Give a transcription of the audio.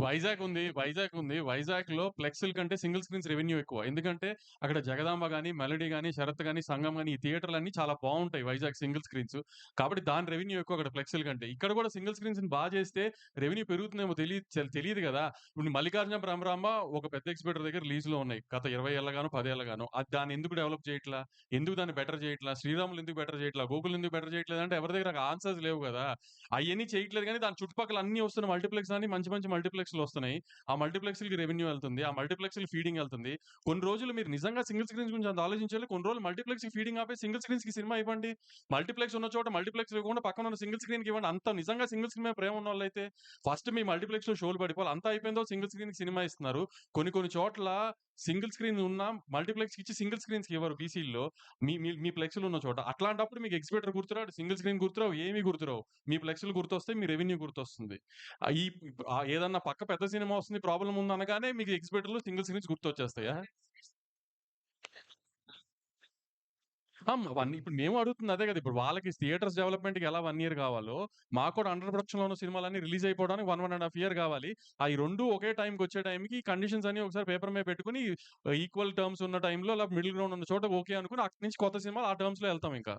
వైజాగ్‌లో ఫ్లెక్స్‌ల కంటే single screens revenue ఎక్కువ. ఎందుకంటే అక్కడ 'జగదాంబ' గాని, 'మెలోడీ' గాని, 'శరత్' గాని, 'సంగం' గాని ఈ థియేటర్‌లన్నీ చాలా బావుంటాయి వైజాగ్ సింగిల్ స్క్రీన్స్. కాబట్టి దాని రెవెన్యూ ఎక్కువ అక్కడ ఫ్లెక్స్‌ల కంటే. ఇక్కడ కూడా సింగిల్ స్క్రీన్స్‌ని చేస్తే రెవెన్యూ పెరుగుతుందేమో తెలీదు గదా! ఇప్పుడు 'మల్లికార్జున భ్రమరాంబ' ఒక పెద్ద ఎగ్జిబిటర్ దగ్గర లీజ్‌లో ఉన్నాయి. గత 20 ఏళ్లగానో, 10 ఏళ్లగానో. దాన్ని ఎందుకు డెవలప్ చేయట్లా? ఎందుకు దాన్ని బెటర్ చేయట్లా? 'శ్రీరాములు' ఎందుకు బెటర్ చేయట్లా? 'గోకుల్' ఎందుకు బెటర్ చేయట్లేదంటే ఎవరి దగ్గర ఆన్సర్స్ లేవు గదా! అయన్నీ చేయట్లేదు గానీ దాని చుట్టుపక్కల అన్నీ వస్తున్న మల్టీప్లెక్స్ అన్ని మంచి మంచి మల్టీప్లెక్స్‌లు వస్తున్నాయి. ఆ మల్టీప్లెక్స్‌లకి రెవెన్యూ ఎళ్తుంది. ఆ మల్టీప్లెక్స్‌లకి ఫీడింగ్ ఎళ్తుంది. కొన్ని రోజులు మీరు నిజంగా సింగిల్ స్క్రీన్స్ గురించి అంత ఆలోచించాలి. కొన్ని రోజులు మల్టీప్లెక్స్‌కి ఫీడింగ్ ఆపేసి సింగిల్ స్క్రీన్స్‌కి సినిమా ఇవ్వండి. మల్టీప్లెక్స్ ఉన్న చోట మల్టీప్లెక్స్ ఇవ్వకుండా పక్కన ఉన్న సింగిల్ స్క్రీన్‌కి ఇవ్వండి. అంత నిజంగా సింగిల్ స్క్రీన్ మీద ప్రేమ ఉన్నోళ్ళైతే ఫస్ట్ మీ మల్టీప్లెక్స్‌లో షోలు పడిపోవాలి. అంతా అయిపోయిన తర్వాత సింగిల్ స్క్రీన్‌కి సినిమా ఇస్తున్నారు. కొన్ని కొన్ని చోట్ల సింగిల్ స్క్రీన్ ఉన్నా మల్టీప్లెక్స్‌కి ఇచ్చి సింగిల్ స్క్రీన్స్‌కి ఇవ్వరు బీసీల్లో. మీ మీ మీ ఫ్లెక్స్‌లు ఉన్న చోట. అట్లాంటప్పుడు మీకు ఎగ్జిబిటర్ గుర్తురాడు, సింగిల్ స్క్రీన్ గుర్తురావు, ఏమి గుర్తురావు. మీ ఫ్లెక్స్‌లు గుర్తొస్తాయి. మీ రెవెన్యూ గుర్తొస్తుంది. ఈ ఏదన్నా పక్క పెద్ద సినిమా వస్తుంది, ప్రాబ్లమ్ ఉందనగానే మీకు ఎగ్జిబిటర్‌లో సింగిల్ స్క్రీన్స్ గుర్తొచ్చేస్తాయా? ఇప్పుడు మేము అడుగుతుంది అదే గదా! ఇప్పుడు వాళ్ళకి థియేటర్స్ డెవలప్‌మెంట్‌కి ఎలా 1 ఇయర్ గావాలో, మాకు కూడా అండర్ ప్రొడక్షన్‌లో ఉన్న సినిమాలన్నీ రిలీజ్ అయిపోవడానికి 1 ఇయర్ గావాలి. అయి 2 ఒకే టైమ్‌కొచ్చే టైంకి కండిషన్స్ అన్ని ఒకసారి పేపర్ మీద పెట్టుకొని ఈక్వల్ టర్మ్స్ ఉన్న టైంలో అలా మిడిల్ గ్రౌండ్ ఉన్న చోట ఓకే అనుకుని అక్కడి నుంచి కొత్త సినిమాలు ఆ టర్మ్స్‌లో ఎళ్తాం ఇంకా.